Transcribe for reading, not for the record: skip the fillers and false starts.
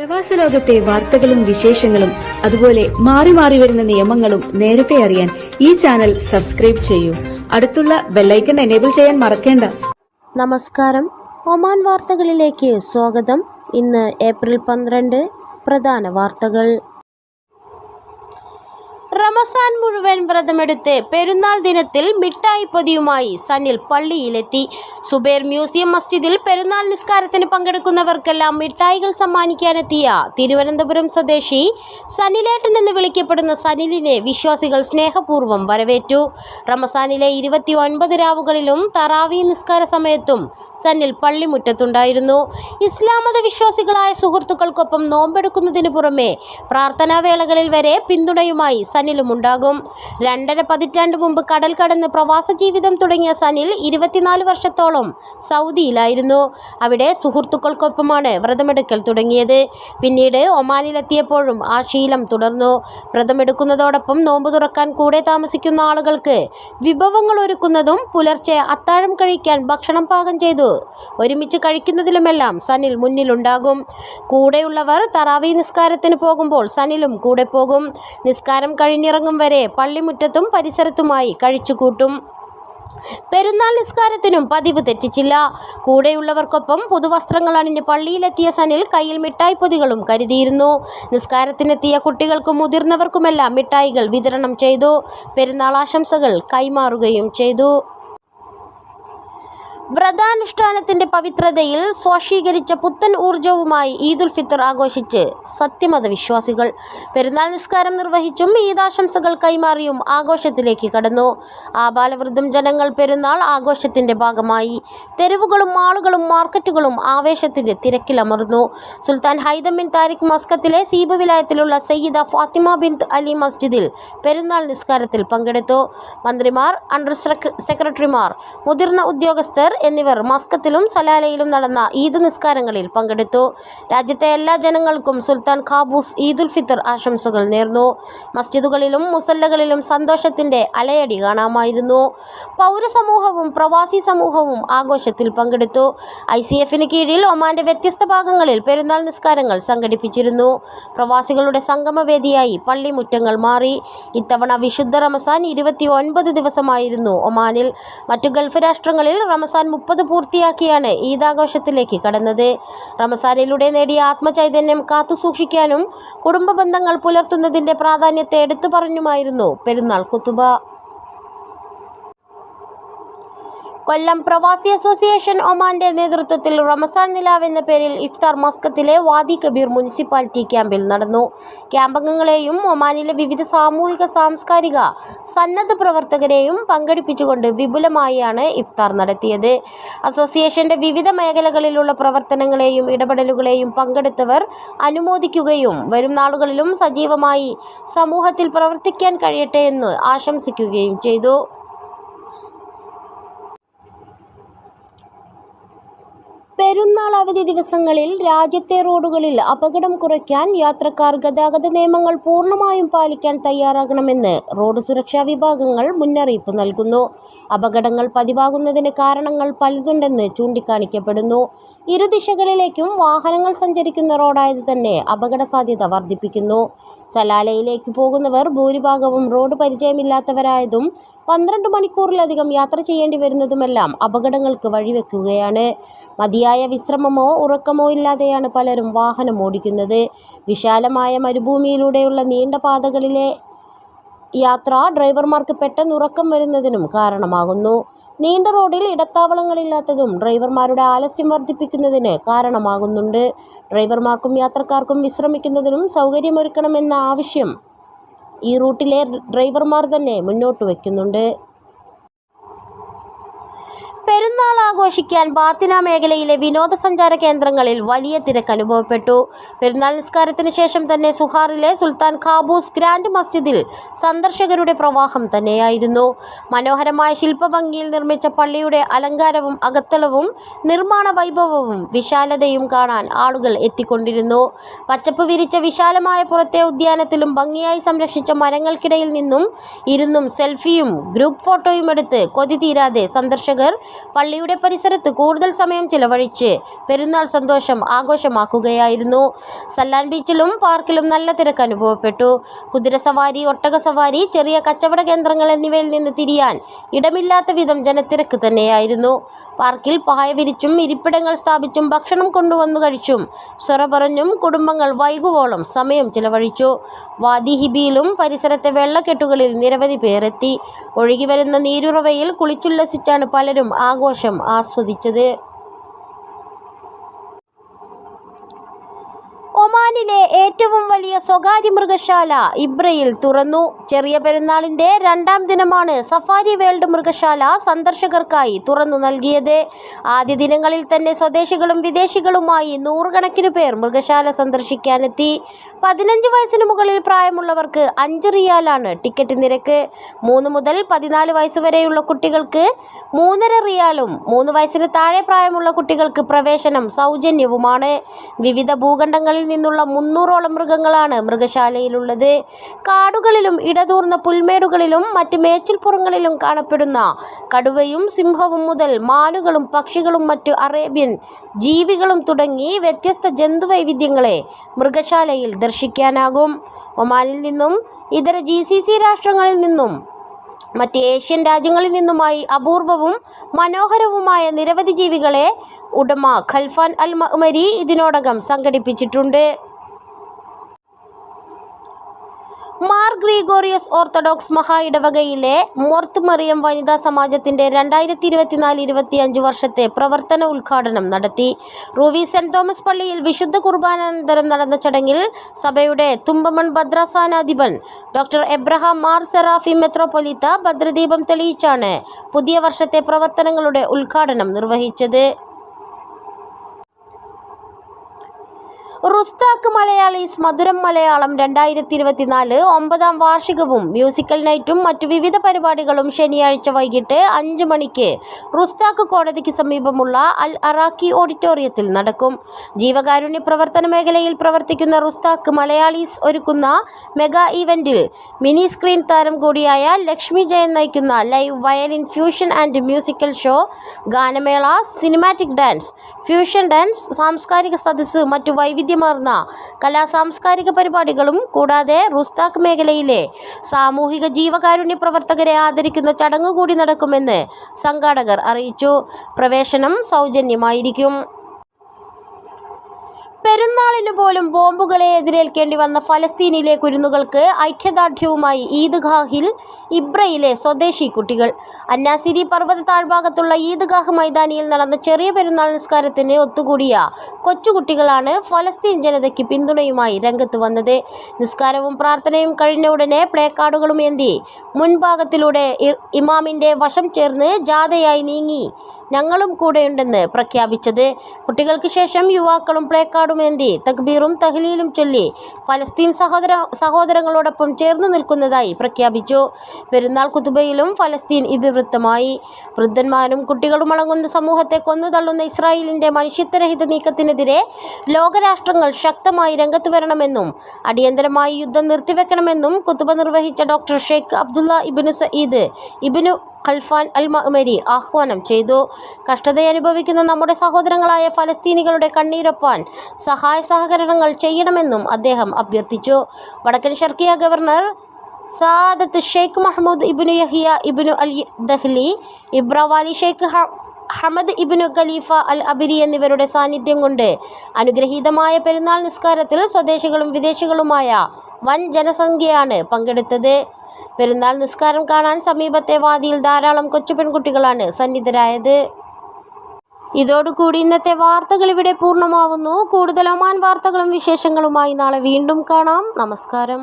പ്രവാസ ലോകത്തെ വാർത്തകളും വിശേഷങ്ങളും അതുപോലെ മാറി മാറി വരുന്ന നിയമങ്ങളും നേരത്തെ അറിയാൻ ഈ ചാനൽ സബ്സ്ക്രൈബ് ചെയ്യൂ. അടുത്തുള്ള ബെല്ലൈക്കൺ എനേബിൾ ചെയ്യാൻ മറക്കേണ്ട. നമസ്കാരം, ഒമാൻ വാർത്തകളിലേക്ക് സ്വാഗതം. ഇന്ന് ഏപ്രിൽ 12. പ്രധാന വാർത്തകൾ. റമസാൻ മുഴുവൻ വ്രതമെടുത്ത് പെരുന്നാൾ ദിനത്തിൽ മിഠായി പൊതിയുമായി സനിൽ പള്ളിയിലെത്തി. സുബൈർ മ്യൂസിയം മസ്ജിദിൽ പെരുന്നാൾ നിസ്കാരത്തിന് പങ്കെടുക്കുന്നവർക്കെല്ലാം മിഠായികൾ സമ്മാനിക്കാനെത്തിയ തിരുവനന്തപുരം സ്വദേശി സനിലേട്ടൻ എന്ന് വിളിക്കപ്പെടുന്ന സനിലിനെ വിശ്വാസികൾ സ്നേഹപൂർവ്വം വരവേറ്റു. റമസാനിലെ 29 രാവുകളിലും തറാവീ നിസ്കാര സമയത്തും സനിൽ പള്ളിമുറ്റത്തുണ്ടായിരുന്നു. ഇസ്ലാം മത വിശ്വാസികളായ സുഹൃത്തുക്കൾക്കൊപ്പം നോമ്പെടുക്കുന്നതിന് പുറമെ പ്രാർത്ഥനാവേളകളിൽ വരെ പിന്തുണയുമായി സനിലുമുണ്ടാകും. 2.5 പതിറ്റാണ്ട് മുമ്പ് കടൽ കടന്ന് പ്രവാസ ജീവിതം തുടങ്ങിയ സനിൽ 24 വർഷത്തോളം സൗദിയിലായിരുന്നു. അവിടെ സുഹൃത്തുക്കൾക്കൊപ്പമാണ് വ്രതമെടുക്കൽ തുടങ്ങിയത്. പിന്നീട് ഒമാനിലെത്തിയപ്പോഴും ആ ശീലം തുടർന്നു. വ്രതമെടുക്കുന്നതോടൊപ്പം നോമ്പ് തുറക്കാൻ കൂടെ താമസിക്കുന്ന ആളുകൾക്ക് വിഭവങ്ങൾ ഒരുക്കുന്നതും പുലർച്ചെ അത്താഴം കഴിക്കാൻ ഭക്ഷണം പാകം ചെയ്തു ഒരുമിച്ച് കഴിക്കുന്നതിലുമെല്ലാം സനിൽ മുന്നിലുണ്ടാകും. കൂടെയുള്ളവർ തറാവീ നിസ്കാരത്തിന് പോകുമ്പോൾ സനിലും കൂടെ പോകും. നിസ്കാരം കഴിഞ്ഞിറങ്ങും വരെ പള്ളിമുറ്റത്തും പരിസരത്തുമായി കഴിച്ചുകൂട്ടും. പെരുന്നാൾ നിസ്കാരത്തിനും പതിവ് തെറ്റിച്ചില്ല. കൂടെയുള്ളവർക്കൊപ്പം പുതുവസ്ത്രങ്ങൾ അണിഞ്ഞ് പള്ളിയിലെത്തിയ സനിൽ കയ്യിൽ മിഠായി പൊതികളും കരുതിയിരുന്നു. നിസ്കാരത്തിനെത്തിയ കുട്ടികൾക്കും മുതിർന്നവർക്കുമെല്ലാം മിഠായികൾ വിതരണം ചെയ്തു. പെരുന്നാൾ ആശംസകൾ കൈമാറുകയും ചെയ്തു. വ്രതാനുഷ്ഠാനത്തിന്റെ പവിത്രതയിൽ സ്വാംശീകരിച്ച പുത്തൻ ഊർജവുമായി ഈദുൽ ഫിത്തർ ആഘോഷിച്ച് സത്യമത വിശ്വാസികൾ. പെരുന്നാൾ നിസ്കാരം നിർവഹിച്ചും ഈദാശംസകൾ കൈമാറിയും ആഘോഷത്തിലേക്ക് കടന്നു. ആബാലവൃദ്ധം ജനങ്ങൾ പെരുന്നാൾ ആഘോഷത്തിന്റെ ഭാഗമായി. തെരുവുകളും മാളുകളും മാർക്കറ്റുകളും ആവേശത്തിന്റെ തിരക്കിലമർന്നു. സുൽത്താൻ ഹൈതം ബിൻ താരിഖ് മസ്കത്തിലെ സീബ് വിലായത്തിലുള്ള സയ്യിദ ഫാത്തിമ ബിൻത് അലി മസ്ജിദിൽ പെരുന്നാൾ നിസ്കാരത്തിൽ പങ്കെടുത്തു. മന്ത്രിമാർ, അണ്ടർ സെക്രട്ടറിമാർ, മുതിർന്ന ഉദ്യോഗസ്ഥർ എന്നിവർ മസ്കത്തിലും സലാലയിലും നടന്ന ഈദ് നിസ്കാരങ്ങളിൽ പങ്കെടുത്തു. രാജ്യത്തെ എല്ലാ ജനങ്ങൾക്കും സുൽത്താൻ ഖാബൂസ് ഈദുൽ ഫിത്തർ ആശംസകൾ നേർന്നു. മസ്ജിദുകളിലും മുസല്ലകളിലും സന്തോഷത്തിന്റെ അലയടി കാണാമായിരുന്നു. പൗരസമൂഹവും പ്രവാസി സമൂഹവും ആഘോഷത്തിൽ പങ്കെടുത്തു. ICF-ന് കീഴിൽ ഒമാന്റെ വ്യത്യസ്ത ഭാഗങ്ങളിൽ പെരുന്നാൾ നിസ്കാരങ്ങൾ സംഘടിപ്പിച്ചിരുന്നു. പ്രവാസികളുടെ സംഗമവേദിയായി പള്ളിമുറ്റങ്ങൾ മാറി. ഇത്തവണ വിശുദ്ധ റമസാൻ 29 ദിവസമായിരുന്നു ഒമാനിൽ. മറ്റു ഗൾഫ് രാഷ്ട്രങ്ങളിൽ റമസാൻ 30 പൂർത്തിയാക്കിയാണ് ഈദാഘോഷത്തിലേക്ക് കടന്നത്. റമസാനിലൂടെ നേടിയ ആത്മചൈതന്യം കാത്തുസൂക്ഷിക്കാനും കുടുംബ ബന്ധങ്ങൾ പുലർത്തുന്നതിന്റെ പ്രാധാന്യത്തെ എടുത്തു പറഞ്ഞുമായിരുന്നു പെരുന്നാൾ ഖുതുബ. കൊല്ലം പ്രവാസി അസോസിയേഷൻ ഒമാന്റെ നേതൃത്വത്തിൽ റമസാൻ നിലാവ് എന്ന പേരിൽ ഇഫ്താർ മസ്കത്തിലെ വാദി കബീർ മുനിസിപ്പാലിറ്റി ക്യാമ്പിൽ നടന്നു. ക്യാമ്പംഗങ്ങളെയും ഒമാനിലെ വിവിധ സാമൂഹിക സാംസ്കാരിക സന്നദ്ധ പ്രവർത്തകരെയും പങ്കെടുപ്പിച്ചുകൊണ്ട് വിപുലമായാണ് ഇഫ്താർ നടത്തിയത്. അസോസിയേഷന്റെ വിവിധ മേഖലകളിലുള്ള പ്രവർത്തനങ്ങളെയും ഇടപെടലുകളെയും പങ്കെടുത്തവർ അനുമോദിക്കുകയും വരും നാളുകളിലും സജീവമായി സമൂഹത്തിൽ പ്രവർത്തിക്കാൻ കഴിയട്ടെ എന്ന് ആശംസിക്കുകയും ചെയ്തു. പെരുന്നാൾ അവധി ദിവസങ്ങളിൽ രാജ്യത്തെ റോഡുകളിൽ അപകടം കുറയ്ക്കാൻ യാത്രക്കാർ ഗതാഗത നിയമങ്ങൾ പൂർണ്ണമായും പാലിക്കാൻ തയ്യാറാകണമെന്ന് റോഡ് സുരക്ഷാ വിഭാഗങ്ങൾ മുന്നറിയിപ്പ് നൽകുന്നു. അപകടങ്ങൾ പതിവാകുന്നതിന് കാരണങ്ങൾ പലതുണ്ടെന്ന് ചൂണ്ടിക്കാണിക്കപ്പെടുന്നു. ഇരുദിശകളിലേക്കും വാഹനങ്ങൾ സഞ്ചരിക്കുന്ന റോഡായത് തന്നെ അപകട സാധ്യത വർദ്ധിപ്പിക്കുന്നു. സലാലയിലേക്ക് പോകുന്നവർ ഭൂരിഭാഗവും റോഡ് പരിചയമില്ലാത്തവരായതും 12 മണിക്കൂറിലധികം യാത്ര ചെയ്യേണ്ടി വരുന്നതുമെല്ലാം അപകടങ്ങൾക്ക് വഴിവെക്കുകയാണ്. മതിയായ വിശ്രമമോ ഉറക്കമോ ഇല്ലാതെയാണ് പലരും വാഹനം ഓടിക്കുന്നത്. വിശാലമായ മരുഭൂമിയിലൂടെയുള്ള നീണ്ട പാതകളിലെ യാത്ര ഡ്രൈവർമാർക്ക് പെട്ടെന്ന് ഉറക്കം വരുന്നതിനും കാരണമാകുന്നു. നീണ്ട റോഡിൽ ഇടത്താവളങ്ങളില്ലാത്തതും ഡ്രൈവർമാരുടെ ആലസ്യം വർദ്ധിപ്പിക്കുന്നതിന് കാരണമാകുന്നുണ്ട്. ഡ്രൈവർമാർക്കും യാത്രക്കാർക്കും വിശ്രമിക്കുന്നതിനും സൗകര്യമൊരുക്കണമെന്ന ആവശ്യം ഈ റൂട്ടിലെ ഡ്രൈവർമാർ തന്നെ മുന്നോട്ട് വയ്ക്കുന്നുണ്ട്. പെരുന്നാൾ ആഘോഷിക്കാൻ ബാത്തിന മേഖലയിലെ വിനോദസഞ്ചാര കേന്ദ്രങ്ങളിൽ വലിയ തിരക്ക് അനുഭവപ്പെട്ടു. പെരുന്നാൾ നിസ്കാരത്തിന് ശേഷം തന്നെ സുഹാറിലെ സുൽത്താൻ ഖാബൂസ് ഗ്രാൻഡ് മസ്ജിദിൽ സന്ദർശകരുടെ പ്രവാഹം തന്നെയായിരുന്നു. മനോഹരമായ ശില്പഭംഗിയിൽ നിർമ്മിച്ച പള്ളിയുടെ അലങ്കാരവും അകത്തളവും നിർമ്മാണ വൈഭവവും വിശാലതയും കാണാൻ ആളുകൾ എത്തിക്കൊണ്ടിരുന്നു. പച്ചപ്പ് വിരിച്ച വിശാലമായ പുറത്തെ ഉദ്യാനത്തിലും ഭംഗിയായി സംരക്ഷിച്ച മരങ്ങൾക്കിടയിൽ നിന്നും ഇരുന്നും സെൽഫിയും ഗ്രൂപ്പ് ഫോട്ടോയും എടുത്ത് കൊതി തീരാതെ സന്ദർശകർ പള്ളിയുടെ പരിസരത്ത് കൂടുതൽ സമയം ചിലവഴിച്ച് പെരുന്നാൾ സന്തോഷം ആഘോഷമാക്കുകയായിരുന്നു. സല്ലാൻ ബീച്ചിലും പാർക്കിലും നല്ല തിരക്ക് അനുഭവപ്പെട്ടു. കുതിരസവാരി, ഒട്ടകസവാരി, ചെറിയ കച്ചവട കേന്ദ്രങ്ങൾ എന്നിവയിൽ നിന്ന് തിരിയാൻ ഇടമില്ലാത്ത വിധം ജനത്തിരക്ക് തന്നെയായിരുന്നു. പാർക്കിൽ പായ വിരിച്ചും ഇരിപ്പിടങ്ങൾ സ്ഥാപിച്ചും ഭക്ഷണം കൊണ്ടുവന്നു കഴിച്ചും സ്വറ പറഞ്ഞും കുടുംബങ്ങൾ വൈകുവോളം സമയം ചിലവഴിച്ചു. വാദി ഹിബിയിലും പരിസരത്തെ വെള്ളക്കെട്ടുകളിൽ നിരവധി പേർ എത്തി. ഒഴുകിവരുന്ന നീരുറവയിൽ കുളിച്ചുല്ലസിച്ചാണ് പലരും ആഘോഷം ആസ്വദിച്ചത്. ഒമാനിലെ ഏറ്റവും വലിയ സ്വകാര്യ മൃഗശാല ഇബ്രയിൽ തുറന്നു. ചെറിയ പെരുന്നാളിന്റെ 2ാം ദിനമാണ് സഫാരി വേൾഡ് മൃഗശാല സന്ദർശകർക്കായി തുറന്നു നൽകിയത്. ആദ്യ ദിനങ്ങളിൽ തന്നെ സ്വദേശികളും വിദേശികളുമായി നൂറുകണക്കിന് പേർ മൃഗശാല സന്ദർശിക്കാനെത്തി. 15 വയസ്സിന് മുകളിൽ പ്രായമുള്ളവർക്ക് 5 റിയാലാണ് ടിക്കറ്റ് നിരക്ക്. 3 മുതൽ 14 വയസ്സ് വരെയുള്ള കുട്ടികൾക്ക് 3.5 റിയാലും 3 വയസ്സിന് താഴെ പ്രായമുള്ള കുട്ടികൾക്ക് പ്രവേശനം സൗജന്യവുമാണ്. വിവിധ ഭൂഖണ്ഡങ്ങളിൽ നിന്നുള്ള 300ഓളം മൃഗങ്ങളാണ് മൃഗശാലയിലുള്ളത്. കാടുകളിലും ഇടതൂർന്ന പുൽമേടുകളിലും മറ്റ് മേച്ചിൽപ്പുറങ്ങളിലും കാണപ്പെടുന്ന കടുവയും സിംഹവും മുതൽ മാനുകളും പക്ഷികളും മറ്റു അറേബ്യൻ ജീവികളും തുടങ്ങി വ്യത്യസ്ത ജന്തുവൈവിധ്യങ്ങളെ മൃഗശാലയിൽ ദർശിക്കാനാകും. ഒമാനിൽ നിന്നും ഇതര GCC രാഷ്ട്രങ്ങളിൽ നിന്നും മറ്റ് ഏഷ്യൻ രാജ്യങ്ങളിൽ നിന്നുമായി അപൂർവവും മനോഹരവുമായ നിരവധി ജീവികളെ ഉടമ ഖൽഫാൻ അൽ മഅ്മരി ഇതിനോടകം സംഘടിപ്പിച്ചിട്ടുണ്ട്. മാർ ഗ്രിഗോറിയസ് ഓർത്തഡോക്സ് മഹാ ഇടവകയിലെ മോർത്ത് മറിയം വനിതാ സമാജത്തിന്റെ 2024-25 വർഷത്തെ പ്രവർത്തന ഉദ്ഘാടനം നടത്തി. റൂവി സെന്റ് തോമസ് പള്ളിയിൽ വിശുദ്ധ കുർബാനാനന്തരം നടന്ന ചടങ്ങിൽ സഭയുടെ തുമ്പമൺ ഭദ്രാസനാധിപൻ ഡോക്ടർ എബ്രഹാം മാർ സെറാഫി മെത്രോപൊലീത്ത ഭദ്രദീപം തെളിയിച്ചാണ് പുതിയ വർഷത്തെ പ്രവർത്തനങ്ങളുടെ ഉദ്ഘാടനം നിർവഹിച്ചത്. റുസ്താഖ് മലയാളീസ് മധുരം മലയാളം 2024 9ാം വാർഷികവും മ്യൂസിക്കൽ നൈറ്റും മറ്റു വിവിധ പരിപാടികളും ശനിയാഴ്ച വൈകിട്ട് 5 മണിക്ക് റുസ്താഖ് കോടതിക്ക് സമീപമുള്ള അൽ അറാക്കി ഓഡിറ്റോറിയത്തിൽ നടക്കും. ജീവകാരുണ്യ പ്രവർത്തന മേഖലയിൽ പ്രവർത്തിക്കുന്ന റുസ്താഖ് മലയാളീസ് ഒരുക്കുന്ന മെഗാ ഈവന്റിൽ മിനി സ്ക്രീൻ താരം കൂടിയായ ലക്ഷ്മി ജയൻ നയിക്കുന്ന live violin fusion and musical show, ഗാനമേള, സിനിമാറ്റിക് ഡാൻസ്, ഫ്യൂഷൻ ഡാൻസ്, സാംസ്കാരിക സദസ്സ്, മറ്റു വൈവിധ്യമാർന്ന കലാസാംസ്കാരിക പരിപാടികളും കൂടാതെ റുസ്താഖ് മേഖലയിലെ സാമൂഹിക ജീവകാരുണ്യ പ്രവർത്തകരെ ആദരിക്കുന്ന ചടങ്ങ് കൂടി നടക്കുമെന്ന് സംഘാടകർ അറിയിച്ചു. പ്രവേശനം സൗജന്യമായിരിക്കും. പെരുന്നാളിന് പോലും ബോംബുകളെ എതിരേൽക്കേണ്ടി വന്ന ഫലസ്തീനിലെ കുരുന്നുകൾക്ക് ഐക്യദാർഢ്യവുമായി ഈദ്ഗാഹിൽ ഇബ്രയിലെ സ്വദേശി കുട്ടികൾ. അന്നാസിരി പർവ്വത താഴ്ഭാഗത്തുള്ള ഈദ്ഗാഹ് മൈതാനിയിൽ നടന്ന ചെറിയ പെരുന്നാൾ നിസ്കാരത്തിന് ഒത്തുകൂടിയ കൊച്ചുകുട്ടികളാണ് ഫലസ്തീൻ ജനതയ്ക്ക് പിന്തുണയുമായി രംഗത്ത് വന്നത്. നിസ്കാരവും പ്രാർത്ഥനയും കഴിഞ്ഞ ഉടനെ പ്ലേ കാർഡുകളും ഏന്തി മുൻഭാഗത്തിലൂടെ ഇമാമിന്റെ വശം ചേർന്ന് ജാഥയായി നീങ്ങി ഞങ്ങളും കൂടെയുണ്ടെന്ന് പ്രഖ്യാപിച്ചത്. കുട്ടികൾക്ക് ശേഷം യുവാക്കളും പ്ലേ കാർഡുമേന്തി തക്ബീറും തഹ്ലീലും ചൊല്ലി ഫലസ്തീൻ സഹോദരങ്ങളോടൊപ്പം ചേർന്നു നിൽക്കുന്നതായി പ്രഖ്യാപിച്ചു. പെരുന്നാൾ കുതുബയിലും ഫലസ്തീൻ ഇതിവൃത്തമായി. വൃദ്ധന്മാരും കുട്ടികളും അടങ്ങുന്ന സമൂഹത്തെ കൊന്നുതള്ളുന്ന ഇസ്രായേലിന്റെ മനുഷ്യത്വരഹിത നീക്കത്തിനെതിരെ ലോകരാഷ്ട്രങ്ങൾ ശക്തമായി രംഗത്ത് വരണമെന്നും അടിയന്തരമായി യുദ്ധം നിർത്തിവെക്കണമെന്നും കുതുബ നിർവഹിച്ച doctor Sheikh Abdulla Ibnu Saeed Ibnu Khalfan Al മഅ്മരി ആഹ്വാനം ചെയ്തു. കഷ്ടതയനുഭവിക്കുന്ന നമ്മുടെ സഹോദരങ്ങളായ ഫലസ്തീനികളുടെ കണ്ണീരൊപ്പാൻ സഹായ സഹകരണങ്ങൾ ചെയ്യണമെന്നും അദ്ദേഹം അഭ്യർത്ഥിച്ചു. വടക്കൻ ഷർക്കിയ ഗവർണർ സാദത്ത് ഷെയ്ഖ് മഹ്മൂദ് ഇബ്നു യഹിയ ഇബ്നു അൽ ദഹ്ലി, ഇബ്രവാലി ഷെയ്ഖ് ഹമദ് ഇബ്നു ഖലീഫ അൽ അബിരി എന്നിവരുടെ സാന്നിധ്യം കൊണ്ട് അനുഗ്രഹീതമായ പെരുന്നാൾ നിസ്കാരത്തിൽ സ്വദേശികളും വിദേശികളുമായ വൻ ജനസംഖ്യയാണ് പങ്കെടുത്തത്. പെരുന്നാൾ നിസ്കാരം കാണാൻ സമീപത്തെ വാദിയിൽ ധാരാളം കൊച്ചു പെൺകുട്ടികളാണ് സന്നിധരായത്. ഇതോടുകൂടി ഇന്നത്തെ വാർത്തകൾ ഇവിടെ പൂർണ്ണമാവുന്നു. കൂടുതൽ ഒമാൻ വാർത്തകളും വിശേഷങ്ങളുമായി നാളെ വീണ്ടും കാണാം. നമസ്കാരം.